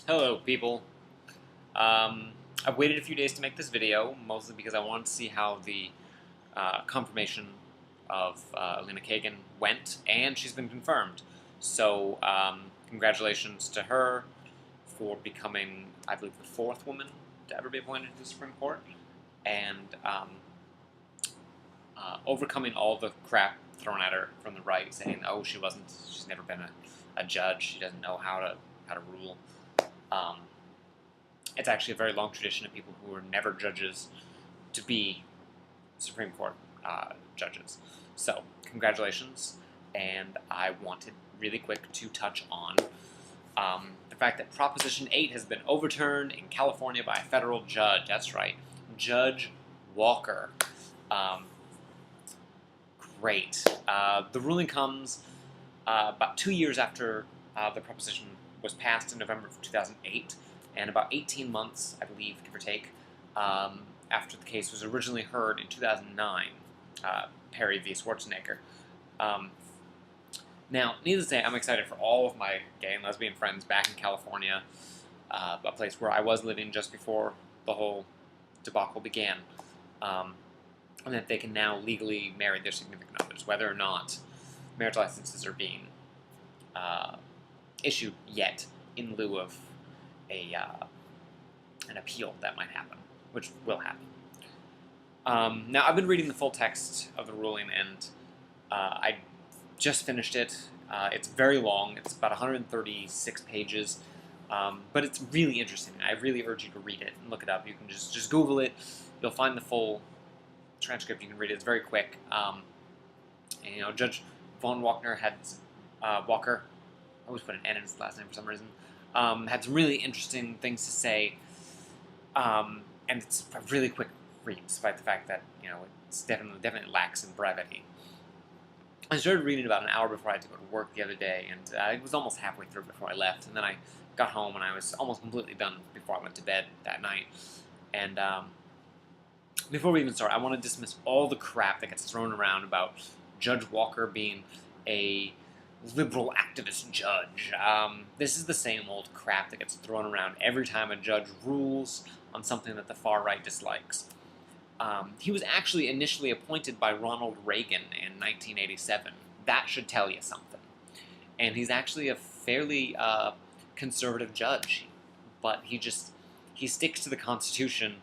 Hello, people. I've waited a few days to make this video, mostly because I wanted to see how the confirmation of Lena Kagan went, and she's been confirmed. So, congratulations to her for becoming, I believe, the fourth woman to ever be appointed to the Supreme Court, and overcoming all the crap thrown at her from the right, saying, "Oh, she's never been a judge. She doesn't know how to rule." Um, it's actually a very long tradition of people who were never judges to be Supreme Court judges. So, congratulations. And I wanted really quick to touch on the fact that Proposition 8 has been overturned in California by a federal judge. That's right, Judge Walker. Great. The ruling comes about 2 years after the proposition was passed in November of 2008, and about 18 months, I believe, give or take, after the case was originally heard in 2009, Perry v. Schwarzenegger. Now, needless to say, I'm excited for all of my gay and lesbian friends back in California, a place where I was living just before the whole debacle began, and that they can now legally marry their significant others, whether or not marriage licenses are being issued yet, in lieu of an appeal that might happen, which will happen. Now, I've been reading the full text of the ruling, and I just finished it. It's very long. It's about 136 pages, but it's really interesting. I really urge you to read it and look it up. You can just Google it. You'll find the full transcript. You can read it. It's very quick. And, Judge Von Walker had Walker. I always put an N in his last name for some reason. Had some really interesting things to say, and it's a really quick read, despite the fact that it's definitely lacks in brevity. I started reading about an hour before I had to go to work the other day, and I was almost halfway through before I left, and then I got home and I was almost completely done before I went to bed that night. And before we even start, I want to dismiss all the crap that gets thrown around about Judge Walker being a liberal activist judge. This is the same old crap that gets thrown around every time a judge rules on something that the far right dislikes. He was actually initially appointed by Ronald Reagan in 1987. That should tell you something. And he's actually a fairly conservative judge, but he sticks to the Constitution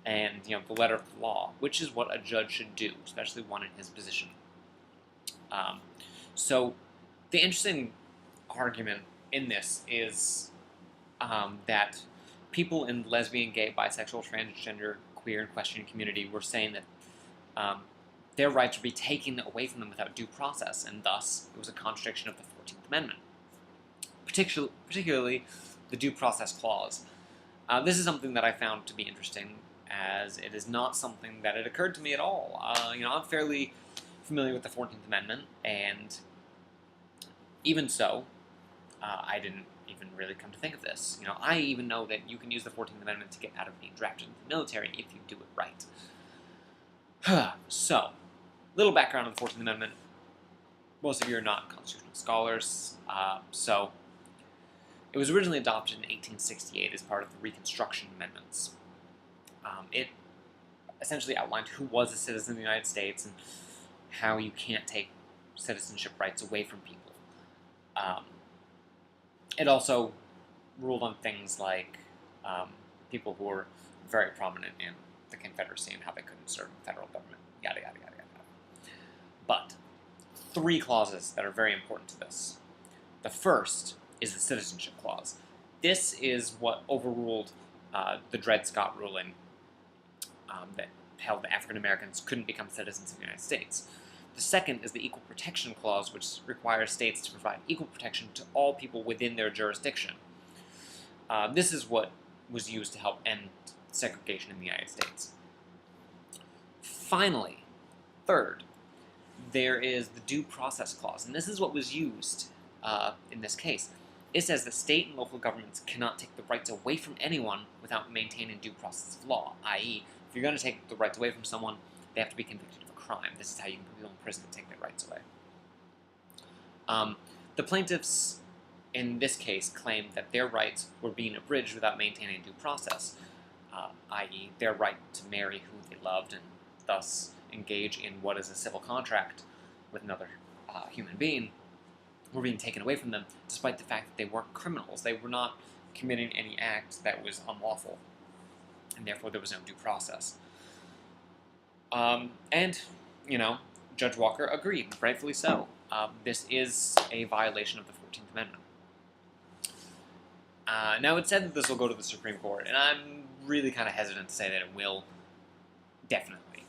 and the letter of the law, which is what a judge should do, especially one in his position. So the interesting argument in this is that people in lesbian, gay, bisexual, transgender, queer, and questioning community were saying that their rights would be taken away from them without due process, and thus it was a contradiction of the 14th Amendment, particularly the due process clause. This is something that I found to be interesting, as it is not something that had occurred to me at all. I'm fairly familiar with the 14th Amendment, and even so, I didn't even really come to think of this. I even know that you can use the 14th Amendment to get out of being drafted into the military if you do it right. So, little background on the 14th Amendment. Most of you are not constitutional scholars, so it was originally adopted in 1868 as part of the Reconstruction Amendments. It essentially outlined who was a citizen of the United States and how you can't take citizenship rights away from people. It also ruled on things like people who were very prominent in the Confederacy and how they couldn't serve the federal government, yada, yada, yada, yada. But 3 clauses that are very important to this. The first is the Citizenship Clause. This is what overruled the Dred Scott ruling that held that African Americans couldn't become citizens of the United States. The second is the Equal Protection Clause, which requires states to provide equal protection to all people within their jurisdiction. This is what was used to help end segregation in the United States. Finally, third, there is the Due Process Clause, and this is what was used in this case. It says that state and local governments cannot take the rights away from anyone without maintaining due process of law, i.e., if you're going to take the rights away from someone, they have to be convicted of a crime. This is how you can put people in prison and take their rights away. The plaintiffs in this case, claimed that their rights were being abridged without maintaining due process, i.e., their right to marry who they loved and thus engage in what is a civil contract with another human being, were being taken away from them, despite the fact that they weren't criminals. They were not committing any act that was unlawful, and therefore there was no due process. And, Judge Walker agreed, rightfully so. This is a violation of the 14th Amendment. Now, it's said that this will go to the Supreme Court, and I'm really kind of hesitant to say that it will. Definitely.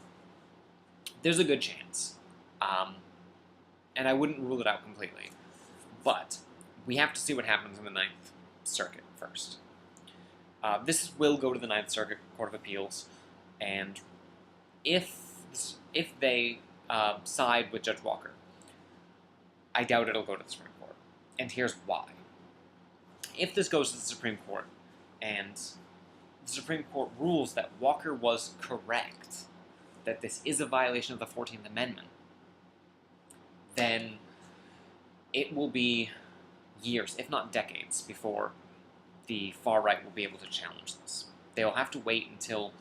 There's a good chance. And I wouldn't rule it out completely. But we have to see what happens in the Ninth Circuit first. This will go to the Ninth Circuit Court of Appeals, and if they side with Judge Walker, I doubt it'll go to the Supreme Court. And here's why. If this goes to the Supreme Court, and the Supreme Court rules that Walker was correct, that this is a violation of the 14th Amendment, then it will be years, if not decades, before the far right will be able to challenge this. They'll have to wait until,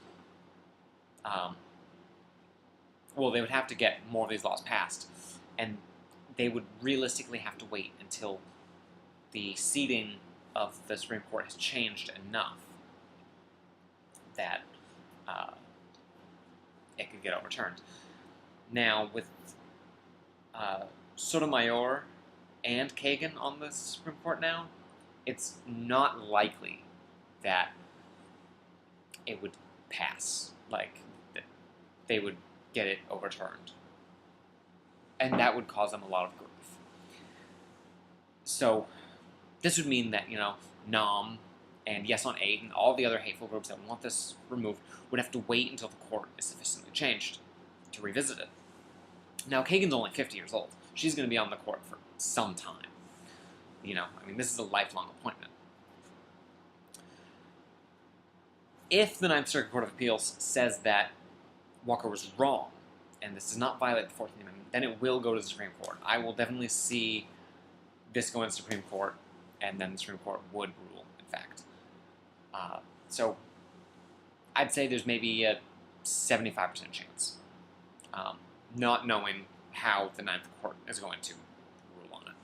they would have to get more of these laws passed, and they would realistically have to wait until the seating of the Supreme Court has changed enough that it could get overturned. Now, with Sotomayor and Kagan on the Supreme Court now, it's not likely that it would pass, like, they would get it overturned. And that would cause them a lot of grief. So, this would mean that, NOM and Yes on 8 and all the other hateful groups that want this removed would have to wait until the court is sufficiently changed to revisit it. Now, Kagan's only 50 years old. She's going to be on the court for some time. This is a lifelong appointment. If the Ninth Circuit Court of Appeals says that Walker was wrong, and this does not violate the 14th Amendment, then it will go to the Supreme Court. I will definitely see this go to the Supreme Court, and then the Supreme Court would rule, in fact. So I'd say there's maybe a 75% chance, not knowing how the Ninth Court is going to rule on it.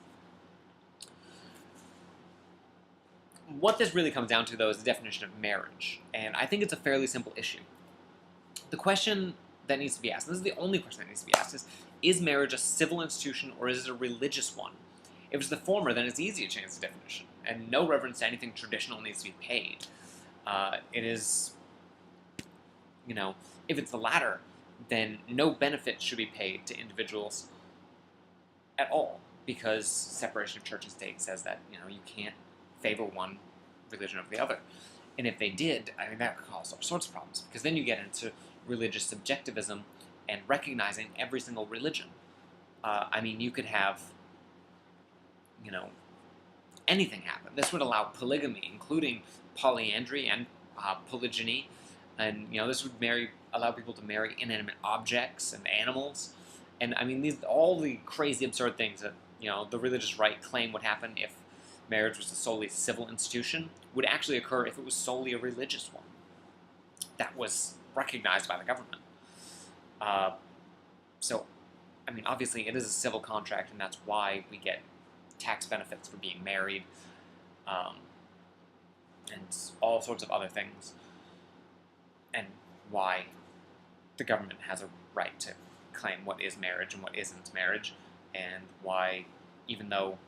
What this really comes down to, though, is the definition of marriage, and I think it's a fairly simple issue. The question that needs to be asked, and this is the only question that needs to be asked, is marriage a civil institution or is it a religious one? If it's the former, then it's easy to change the definition, and no reference to anything traditional needs to be paid. It is, if it's the latter, then no benefit should be paid to individuals at all, because separation of church and state says that, you can't favor one religion over the other. And if they did, that could cause all sorts of problems, because then you get into religious subjectivism and recognizing every single religion. You could have, anything happen. This would allow polygamy, including polyandry and polygyny, and, this would allow people to marry inanimate objects and animals, and, all the crazy, absurd things that, the religious right claim would happen if marriage was a solely civil institution would actually occur if it was solely a religious one that was recognized by the government. Obviously it is a civil contract, and that's why we get tax benefits for being married, and all sorts of other things, and why the government has a right to claim what is marriage and what isn't marriage, and why, even though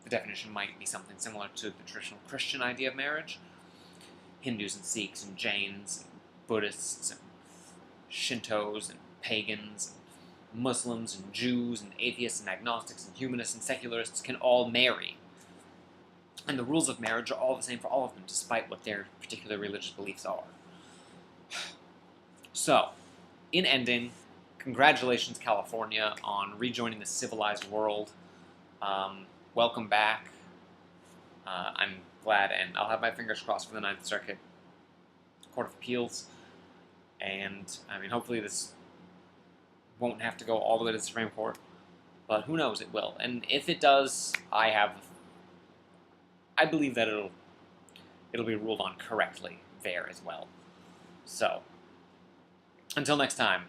the definition might be something similar to the traditional Christian idea of marriage, Hindus and Sikhs and Jains and Buddhists and Shintos and pagans and Muslims and Jews and atheists and agnostics and humanists and secularists can all marry. And the rules of marriage are all the same for all of them, despite what their particular religious beliefs are. So, in ending, congratulations, California, on rejoining the civilized world. Welcome back. I'm glad, and I'll have my fingers crossed for the Ninth Circuit Court of Appeals. And, hopefully this won't have to go all the way to the Supreme Court. But who knows, it will. And if it does, I have I believe that it'll be ruled on correctly there as well. So, until next time,